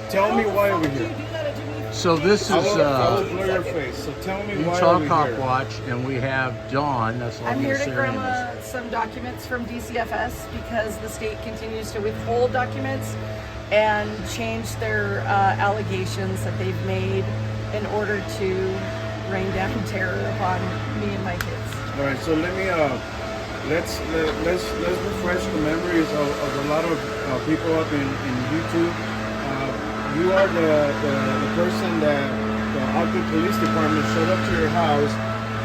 Tell me why we're here. So this is I will blur your face. So tell me why Utah we're Cop here. Watch, and we have Dawn. That's I'm here to Syrian. grandma some documents from DCFS because the state continues to withhold documents and change their allegations that they've made in order to rain down terror upon me and my kids. All right. So let me let's refresh the memories of a lot of people up in YouTube. You are the person that the Ogden Police Department showed up to your house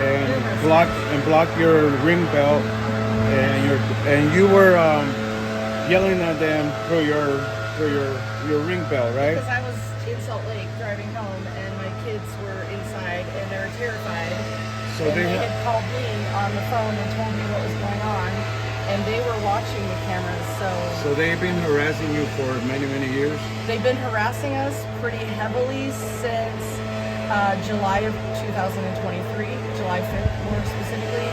and blocked your ring bell, and you were yelling at them through your ring bell, right? Because I was in Salt Lake driving home, and my kids were inside, and they were terrified. So and they had called me on the phone and told me what was going on, and they were watching the cameras. So they've been harassing you for many years. They've been harassing us pretty heavily since July of 2023, July 5th more specifically,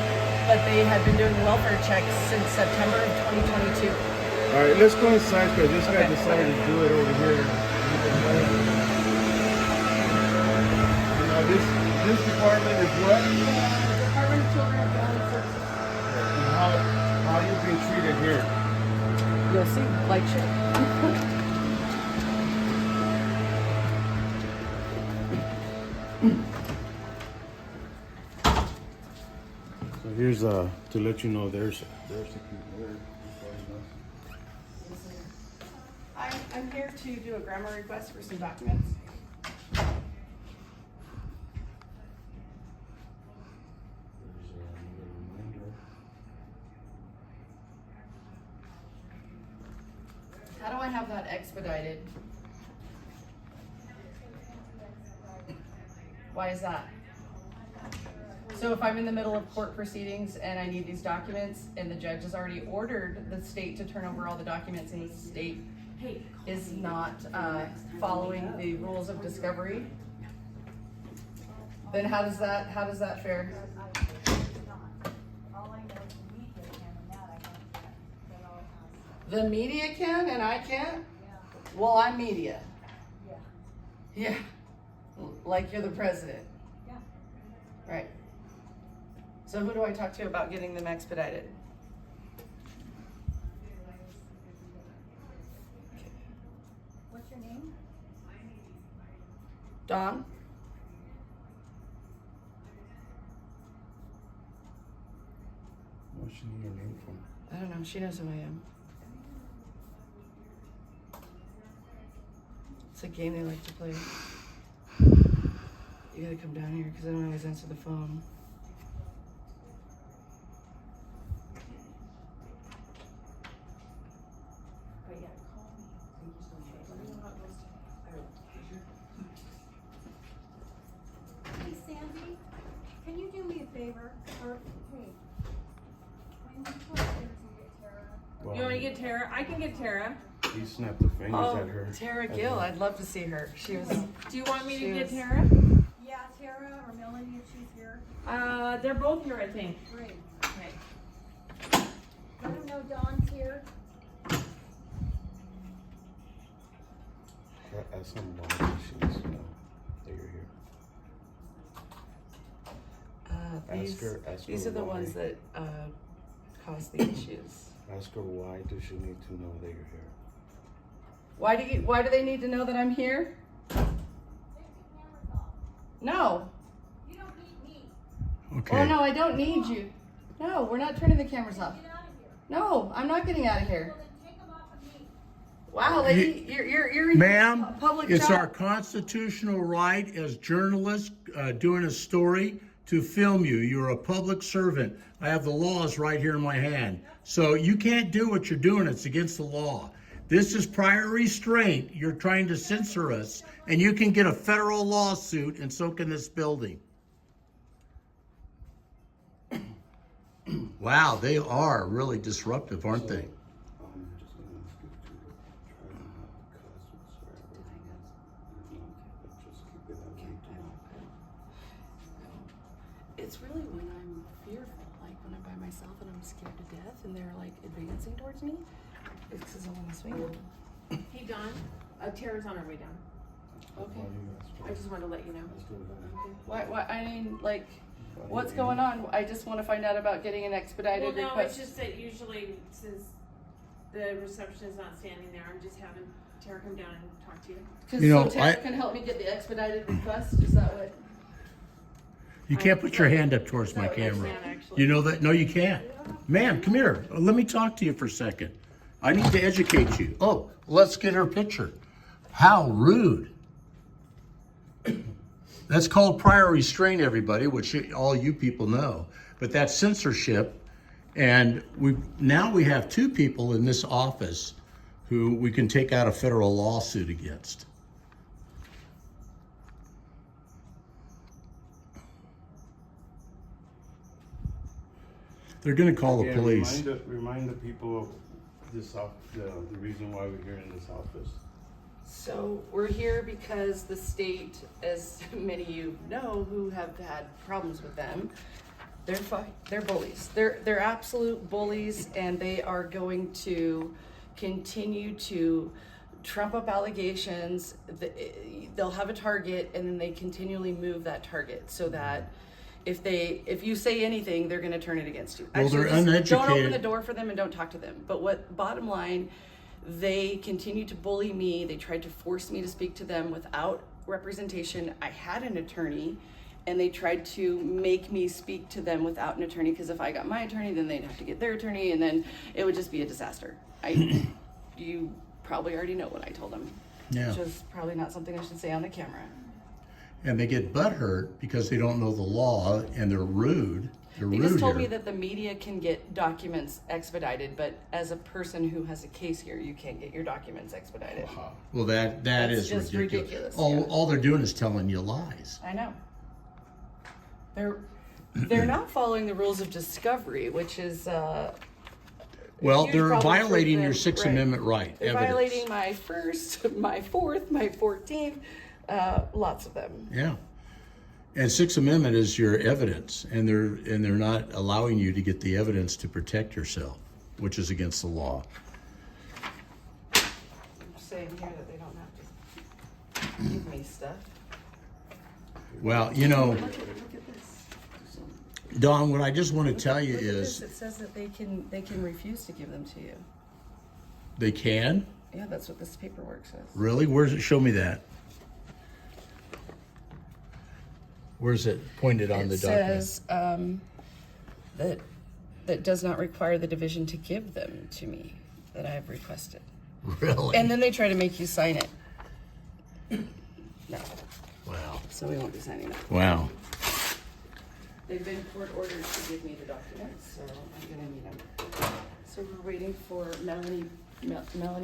but they had been doing welfare checks since September of 2022. All right, let's go inside because this guy decided to do it over here. This department is what? Department of Children and Family Services. How are you being treated here? You'll see, like shit. So here's to let you know there's the people there. I'm here to do a grammar request for some documents. How do I have that expedited? Why is that? So if I'm in the middle of court proceedings and I need these documents and the judge has already ordered the state to turn over all the documents and the state is not following the rules of discovery, then how does that fare? The media can and I can't? Well, I'm media. Yeah. Like you're the president. Yeah. Right. So who do I talk to about getting them expedited? What's your name? Dawn? What's your name from? I don't know. She knows who I am. It's a game they like to play. You gotta come down here because I don't always answer the phone. But yeah, call me. Let me know how it goes. Hey Sandy, can you do me a favor? Or hey, when you go upstairs and get Tara. Well, You want me to get Tara? I can get Tara. he snapped the fingers Oh, at her. Tera Gill. I'd love to see her. She was. Do you want me She to get was- Tara? Yeah, Tara or Melanie if she's here. They're both here, I think. Great. Okay. Let them know Dawn's here. Ask him why she needs to know that you're here. These her are the why. ones that cause the issues. Ask her why does she need to know that you're here? Why do they need to know that I'm here? Take the cameras off. No. You don't need me. Okay. Oh no, I don't need you. No, we're not turning the cameras off. Get out of here. No, I'm not getting out of here. Well, then take them off of me. Wow, lady, you're in Ma'am, a public it's job. our constitutional right as journalists doing a story to film you. You're a public servant. I have the laws right here in my hand. So you can't do what you're doing. It's against the law. This is prior restraint. You're trying to censor us, and you can get a federal lawsuit, and so can this building. Wow, they are really disruptive, aren't they? I'm just gonna ask you to try not to cuss whatsoever. Just keep it on It's really when I'm fearful, like when I'm by myself and I'm scared to death and they're like advancing towards me, it's because I want to swing them. Hey, Dawn. Tara's on her way down. Okay. I just wanted to let you know. Why, I mean, like, what's going on? I just want to find out about getting an expedited Well, no, request. it's just that usually since the reception is not standing there, I'm just having Tara come down and talk to you. Because You know, so Tara I- can help me get the expedited request? Is that what? You can't put your hand up towards my No, I camera. can't actually. You know that? No, you can't. Ma'am, come here. Let me talk to you for a second. I need to educate you. Oh, let's get her picture. How rude. That's called prior restraint, everybody, which all you people know. But that's censorship. And now we have 2 people in this office who we can take out a federal lawsuit against. They're going to call the Yeah, police. Remind the people of this the reason why we're here in this office. So we're here because the state, as many of you know who have had problems with them, they're bullies. They're absolute bullies, and they are going to continue to trump up allegations. They'll have a target, and then they continually move that target so that if you say anything, they're going to turn it against you. Well, they're just uneducated. Don't open the door for them and don't talk to them. But bottom line, they continue to bully me. They tried to force me to speak to them without representation. I had an attorney, and they tried to make me speak to them without an attorney, because if I got my attorney, then they'd have to get their attorney, and then it would just be a disaster. You probably already know what I told them. Yeah. Which is probably not something I should say on the camera. And they get butthurt because they don't know the law and they're rude. They're They rude just told here. me that the media can get documents expedited, but as a person who has a case here, you can't get your documents expedited. Well, that That's is just ridiculous, All, yeah. all they're doing is telling you lies. I know. They're not following the rules of discovery, which is Well, huge they're problem for violating them, your Sixth right. Amendment right. They're Evidence. violating my 1st, my 4th, my 14th, lots of them. Yeah. And Sixth Amendment is your evidence, and they're not allowing you to get the evidence to protect yourself, which is against the law. I'm saying here that they don't have to give me stuff. Well, you know, Look at this. Dawn, what I just want to tell you Look at is this. It says that they can refuse to give them to you. they can. Yeah, that's what this paperwork says. Really? Where's it? Show me that. Where's it pointed on the document? It says that does not require the division to give them to me, that I have requested. Really? And then they try to make you sign it. No, Wow. so we won't be signing that. Wow. They've been court ordered to give me the documents, so I'm gonna need them. So we're waiting for Melanie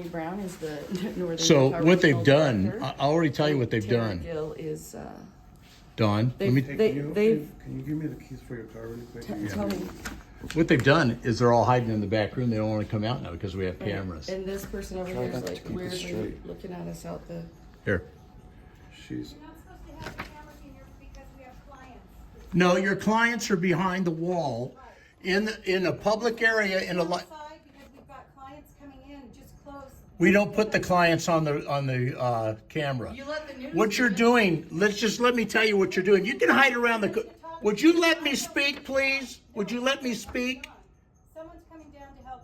Brown is the Northern So Utah what they've Regional done, Director. I'll already tell you what they've Tera done. Gill is, Dawn, let me. They- they've- Can you give me the keys for your car really quick? tell me. What they've done is they're all hiding in the back room. They don't want to come out now because we have cameras. And this person over Try here is not to like keep it weirdly straight. looking at us out the. Here. She's You're not supposed to have the cameras in here because we have clients. No, your clients are behind the wall, in a public area in a li- Outside because we've got clients coming in, just close. We don't put the clients on the camera. You let the news. What you're doing, let me tell you what you're doing. You can hide around the. Would you let me speak, please? Would you let me speak? Someone's coming down to help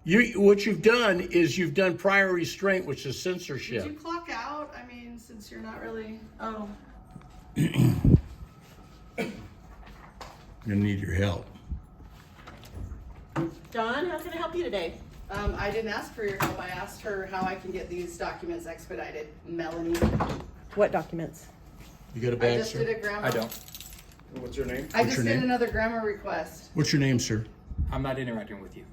you. What you've done is you've done prior restraint, which is Did you censorship. clock out? I mean, since you're not really. Oh. I'm gonna need your help. Dawn, how can I help you today? I didn't ask for your help. I asked her how I can get these documents expedited. Melanie. What documents? You got a I bag, just did sir? a grammar. I don't. what's your name? I What's just your did name? another grammar request. What's your name, sir? I'm not interacting with you.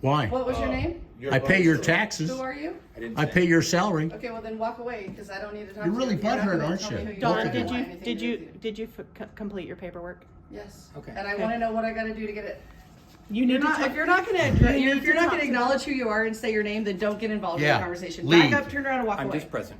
Why? What was your name? Your I pay your vice- taxes. Who are you? I didn't. I say. pay your salary. Okay, well then walk away because I don't need to talk You're to really you. If you're not butthurt, gonna aren't tell you? me who you Dawn, are, I did don't want you anything to do with complete your paperwork? Yes. Okay. And I Okay. want to know what I got to do to get it. You need If you're not gonna acknowledge who you are and say your name, then don't get involved in Yeah, the conversation. leave. Back up, turn around, and walk I'm away. just present.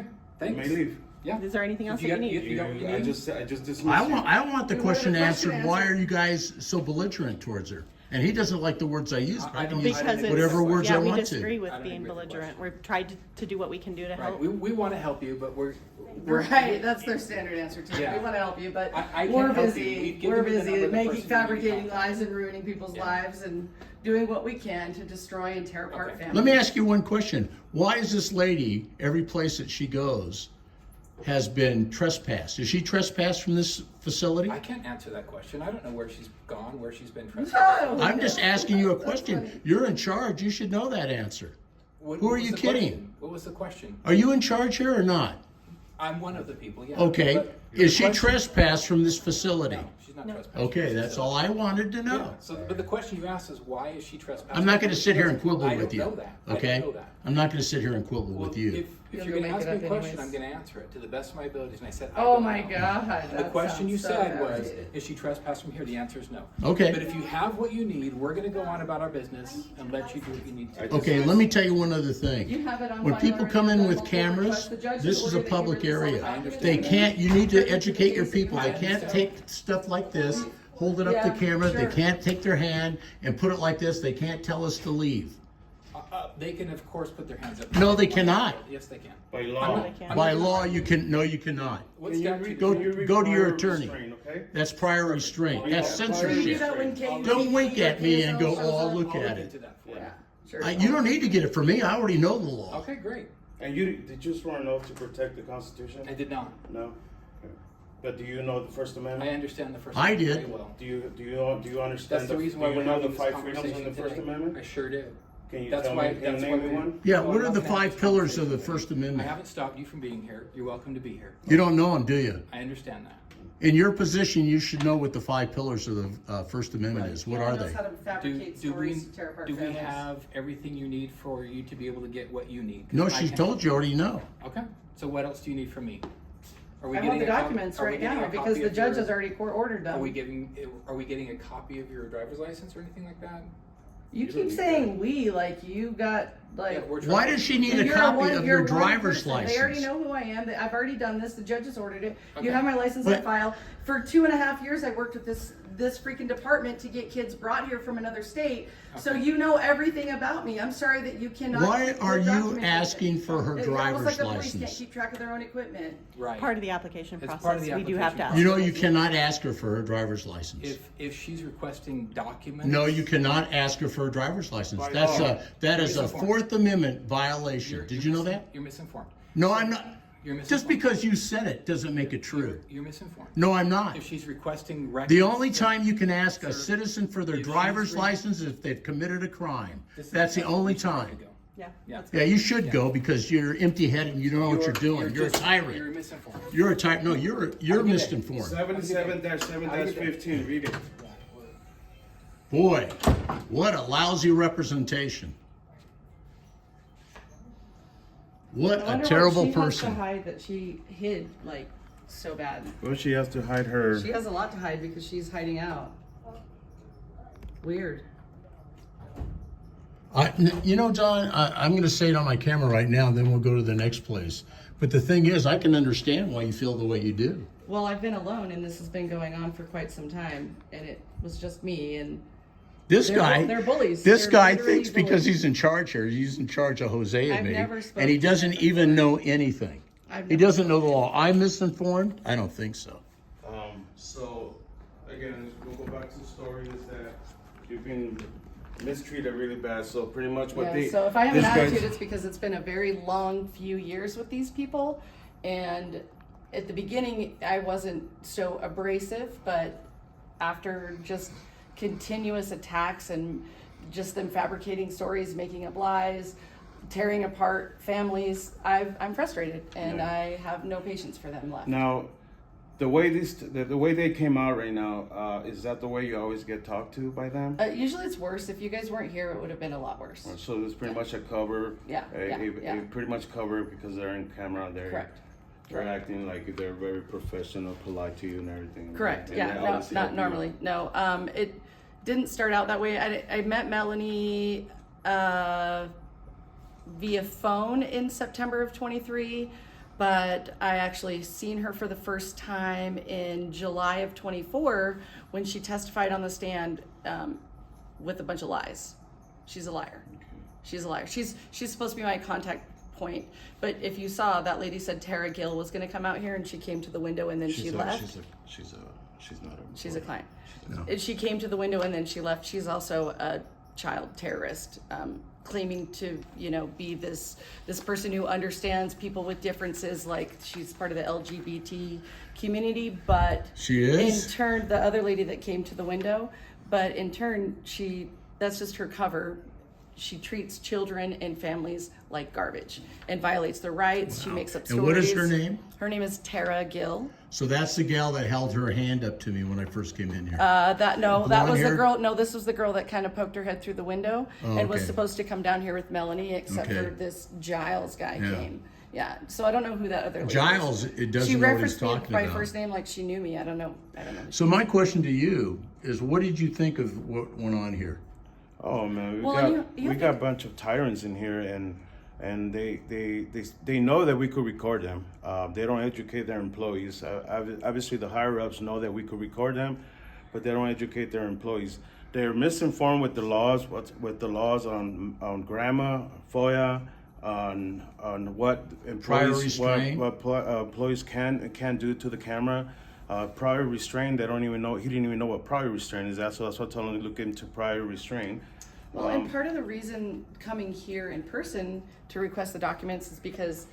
Okay. Thanks. You may leave. Yeah. Is there anything else If that you got- need? you got what you I need? just dismissed I you. want the We question want the question answered. Why answered. are you guys so belligerent towards her? And he doesn't like the words I use. I don't- use Because it's, whatever words yeah, I we want disagree to. with I don't being agree with the belligerent. We've tried to do what we can do to Right. help. We want to help you, but we're Right, that's their standard answer too. Yeah. We want to help you, but I can't we're help you. busy. We've given We're you the busy number of the making, person you need to fabricating contact. lies and ruining people's Yeah. lives and doing what we can to destroy and tear apart Okay. families. Let me ask you one question. Why is this lady, every place that she goes, has been trespassed? Is she trespassed from this facility? I can't answer that question. I don't know where she's gone, where she's been No. trespassed. I'm just asking you a question. You're in charge. You should know that answer. What- Who what are was you the kidding? question? What was the question? Are you in charge here or not? I'm one of the people, yeah. Okay. But Is she the question- trespassed from this facility? No, she's not trespassed. Okay, that's all I wanted to Yeah, know. so, but the question you asked is why is she trespassed? I'm not going to sit here and quibble I with don't you. know that. I Okay? don't know that. I'm not going to sit here and quibble Well, with you. If You'll you're going make to ask it me a up question, I'm anyways. going to answer it to the best of my abilities. And I said, I Oh don't my know. God. The that question you sounds so said was, outdated. is she trespassed from here? The answer is no. Okay. But if you have what you need, we're going to go on about our business and let you do what you need to do. Okay, let me tell you one other thing. You have it on When file people already. come in You've with done multiple cameras, requests. The judge this is a ordered that you public release all the area. documents. They can't, you need to Certificates educate your that you people. They have. can't take stuff like this, hold it up Yeah, to camera. They sure. can't take their hand and put it like this. They can't tell us to leave. They can, of course, put their hands up. No, they cannot. Yes, they can. By No, law. they can't. By law, you can, no, you cannot. What's Can you got re- you? Go- can you go to your require attorney. restraint, okay? That's prior restraint. That's You do censorship. that when Kate- Don't wink at me and go, shows oh, up. look I'll at look it. into that for you. Yeah, sure. You don't need to get it from me. I already know the law. Okay, great. And did you swear an oath to protect the Constitution? I did not. No. Okay. But do you know the First I Amendment? understand the First I Amendment did. very well. Do you understand? That's the reason why do you we're know having the this 5 freedoms in conversation the First today. Amendment? I sure do. Can you That's tell why. me? Can That's you why name me we- one? Yeah, Well, what I'm are not the gonna have 5 this pillars of the conversation First today. I Amendment? haven't stopped you from being here. You're welcome to be here. You don't know them, do you? I understand that. In your position, you should know what the 5 pillars of the First Amendment is. What No are one knows they? how to fabricate Do we stories to tear apart do we families. have everything you need for you to be able to get what you need? 'Cause No, I she can- told you already know. Okay. So what else do you need from me? Are we I want the a copy- documents are we right getting now a because copy the of judge your- has already ordered Are we them. getting a copy of your driver's license or anything like that? You don't keep need saying we, like you got, Yeah, like. we're Why trying- does she need a You're copy one- of you're your one driver's person. They already license? know who I am. I've already done this. The judge has ordered it. Okay. You have my license But- on file. For 2.5 years, I worked with this freaking department to get kids brought here from another state. So Okay. you know everything about me. I'm sorry that you cannot. Why keep the are you documentation. asking for her It's almost like driver's the police can't license? keep track of their own equipment. Right. Part of the application It's process. part of the We do have to application ask. You know you cannot ask her for her driver's license. If she's requesting documents. No, you cannot ask her for a driver's license. By That You're is a misinformed. 4th Amendment violation. Did you know that? You're misinformed. No, I'm not. You're misinformed. Just because you said it doesn't make it true. You're misinformed. No, I'm not. If she's requesting records. The only time you can ask a Sir, citizen for their if she's driver's re- license is if they've committed a crime. This is That's the time only we should have time. to go. Yeah. Yeah. Yeah, you should go because you're empty-headed and you don't know what you're doing. You're a You're tyrant. misinformed. You're a tyrant. No, you're Have a good day. misinformed. 77-7-15. Read it. Boy, what a lousy representation. What I a wonder terrible what she has to person. hide that she hid like so bad. Well, she has to hide her. She has a lot to hide because she's hiding out. Weird. You know, John, I'm going to say it on my camera right now, then we'll go to the next place. But the thing is, I can understand why you feel the way you do. Well, I've been alone and this has been going on for quite some time and it was just me and This They're guy, they're bullies. this They're guy literally thinks because bullies. he's in charge here, he's in charge of Jose and I've me, never spoken and he to doesn't him even know anything. I've He never doesn't know the law. I'm misinformed? I don't think so. So, again, we'll go back to the story is that you've been mistreated really bad. So pretty much what Yeah, so if I have an this guy's- attitude, it's because it's been a very long few years with these people. And at the beginning, I wasn't so abrasive, but after just continuous attacks and just them fabricating stories, making up lies, tearing apart families, I'm frustrated and Yeah. I have no patience for them left. Now, the way the way they came out right now, is that the way you always get talked to by them? Usually it's worse. If you guys weren't here, it would have been a lot worse. So it's pretty much a cover. Yeah, yeah. Pretty much cover because they're in camera. Correct. They're acting like they're very professional, polite to you and everything. Correct. And Yeah. they No, obviously not help you. normally. No. It didn't start out that way. I met Melanie via phone in September of 23, but I actually seen her for the first time in July of 24 when she testified on the stand with a bunch of lies. She's a liar. She's a liar. She's supposed to be my contact point, but if you saw, that lady said Tera Gill was going to come out here, and she came to the window and then she left. She's not a. She's a client. No. She came to the window and then she left. She's also a child terrorist, claiming to, be this person who understands people with differences. Like, she's part of the LGBT community, but She is? in turn, the other lady that came to the window, but in turn, that's just her cover. She treats children and families like garbage and violates their rights. She makes up stories. And what is her name? Her name is Tera Gill. So that's the gal that held her hand up to me when I first came in here. That was blonde the hair? girl. No, this was the girl that kind of poked her head through the window and was okay. supposed to come down here with Melanie, except Okay. for this Giles guy Yeah. came. Yeah, so I don't know who that other lady Giles, is. it doesn't She know what he's referenced me talking by about. first name like she knew me. I don't know. So my question to you is, what did you think of what went on here? Oh man, Well, we got a bunch of tyrants in here, and they know that we could record them. They don't educate their employees. Obviously, the higher ups know that we could record them, but they don't educate their employees. They're misinformed with the laws. With the laws on grammar, FOIA, on what employees employees can do to the camera. Prior restraint, they don't even know. He didn't even know what prior restraint is. So that's why I told him to look into prior restraint. Well, and part of the reason coming here in person to request the documents is because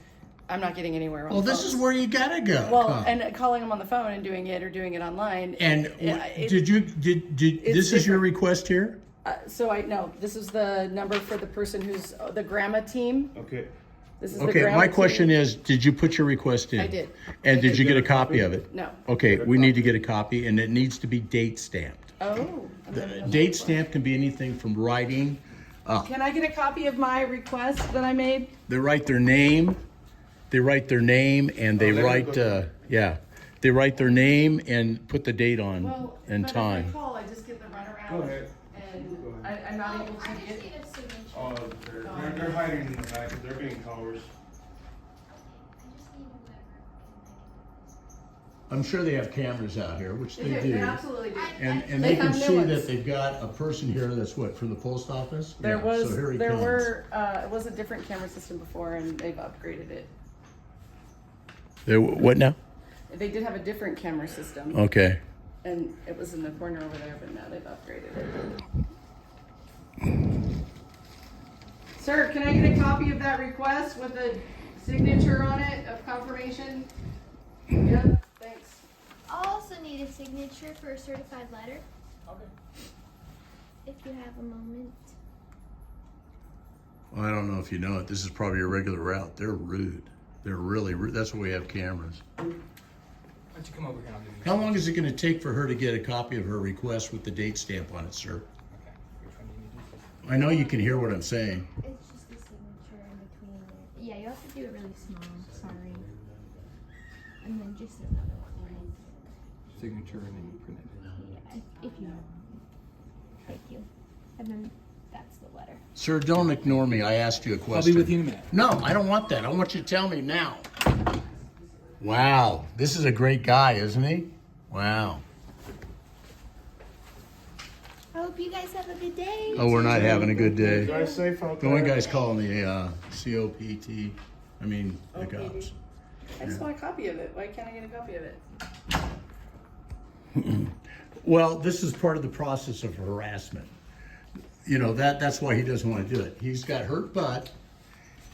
I'm not getting anywhere on Well, the this phone. is where you gotta go. Well, Huh. and calling them on the phone and doing it or doing it online. And did this is your different. request here? This is the number for the person who's the grandma team. Okay. This is the Okay, grandma my question team. is, did you put your request in? I did. And did you get a copy of it? No. Okay, we need to get a copy, and it needs to be date stamped. Oh. Date stamp can be anything from writing. Can I get a copy of my request that I made? They write their name. They write their name, and they write. They write their name and put the date on and but time. If I call, I just get the runaround. Go ahead. And I'm not able to I get. just need a signature. Oh, they're hiding in the back. They're being cowards. I just need whoever. I'm sure they have cameras out here, which they They do. absolutely do. And They they can have new see ones. that they've got a person here that's what, from the post office? There Yeah, was, so here he there comes. were, it was a different camera system before, and they've upgraded it. What now? They did have a different camera system, Okay. and it was in the corner over there, but now they've upgraded it. Sir, can I get a copy of that request with a signature on it of confirmation? Yep, thanks. I'll also need a signature for a certified letter. Okay. If you have a moment. Well, I don't know if you know it. This is probably a regular route. They're rude. They're really rude. That's why we have cameras. Why don't you come over here and I'll give you. How long is it going to take for her to get a copy of her request with the date stamp on it, sir? Okay. Which one do you need? I know you can hear what I'm saying. It's just a signature in between there. Yeah, you have to do it really small. Sorry. And then just another one. Signature and then you print it. Yeah, if you have. Thank you. And then that's the letter. Sir, don't ignore me. I asked you a I'll question. be with you in a minute. No, I don't want that. I want you to tell me now. Wow. This is a great guy, isn't he? Wow. I hope you guys have a good day. Oh, we're not having a good day. Drive safe out The there. one guy's calling the COPT. I mean, the cops. I just want a copy of it. Why can't I get a copy of it? Well, this is part of the process of harassment. You know, that's why he doesn't want to do it. He's got hurt butt.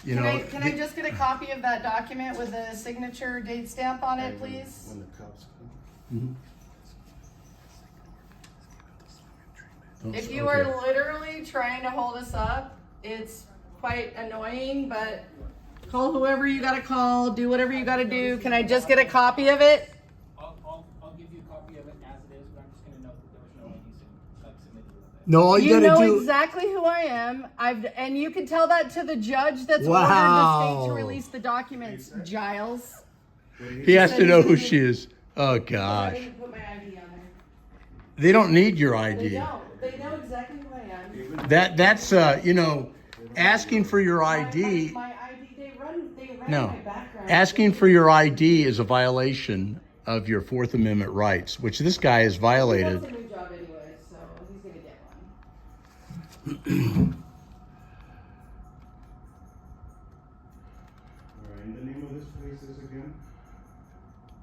You know, Can I just get a copy of that document with a signature date stamp on it, please? When the cops come. If you are literally trying to hold us up, it's quite annoying, but call whoever you gotta call, do whatever you gotta do. Can I just get a copy of it? I'll give you a copy of it as it is, but I'm just gonna note that there was no one who submitted with it. No, all you, You gotta know do. exactly who I am. And you can tell that to the judge that's ordered the Wow. state to release the documents, Giles. He has to know who she is. Oh I gosh, didn't put my ID on there. they don't need your They ID. don't. They know exactly who I am. That's you know, asking for your ID. My ID, they run No. my background Asking for your ID is a violation of your Fourth Amendment rights, which this guy has He violated. wants a new job anyway, so he's gonna get one. All right, and the name of this place is again?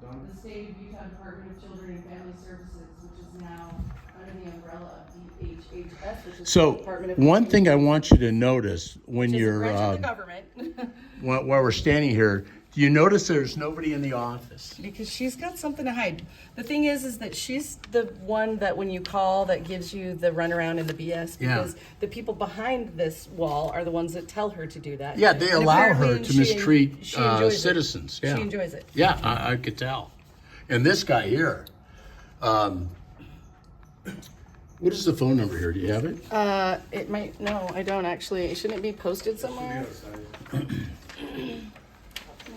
Don? The State of Utah Department of Children and Family Services, which is now under the umbrella of DHHS, which is the So Department of one thing I want you to notice when which is a you're branch of the government. while we're standing here, do you notice there's nobody in the office? Because she's got something to hide. The thing is that she's the one that when you call that gives you the runaround and the BS, because the people behind this wall are the ones that tell her to do that. Yeah, they And allow her apparently to she mistreat enjoys it. citizens. Yeah. She enjoys it. Yeah, I could tell. And this guy here, what is the phone number here? Do you have it? It might, no, I don't actually. Shouldn't it be posted somewhere? Let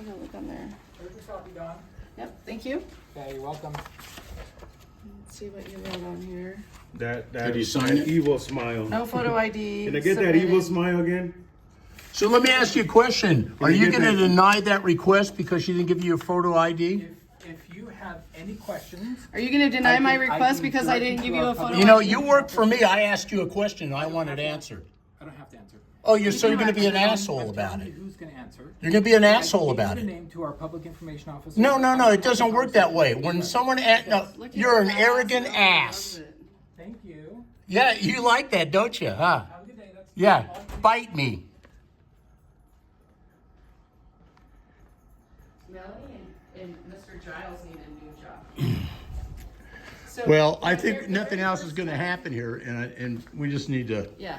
me go look on there. Where's your copy, Don? Yep, thank you. Okay, you're welcome. Let's see what you wrote on here. That Did you sign it? evil smile. No photo ID. Can I get that submitted. evil smile again? So let me ask you a question. Are you you get going to that? deny that request because she didn't give you a photo ID? If you have any questions, Are you going to deny I my can- I request can because I direct didn't you give to you our a photo public- You know, ID? you work for me. I asked you a question and I want it answered. I don't have to answer. Oh, you're so you're going to be an I'm asshole telling about you it. who's going to answer. You're going to be an I asshole can about give you it. the name to our public information officer. No, it doesn't work that way. When someone, no, Look at you're an your arrogant ass. ass. Thank you. Yeah, you like that, don't you? Huh? Have a good day. That's Yeah, bite me. Melanie and Mr. Giles need a new job. So, Well, I yeah, think they're nothing very else is going to happen here, and we just need to. Yeah,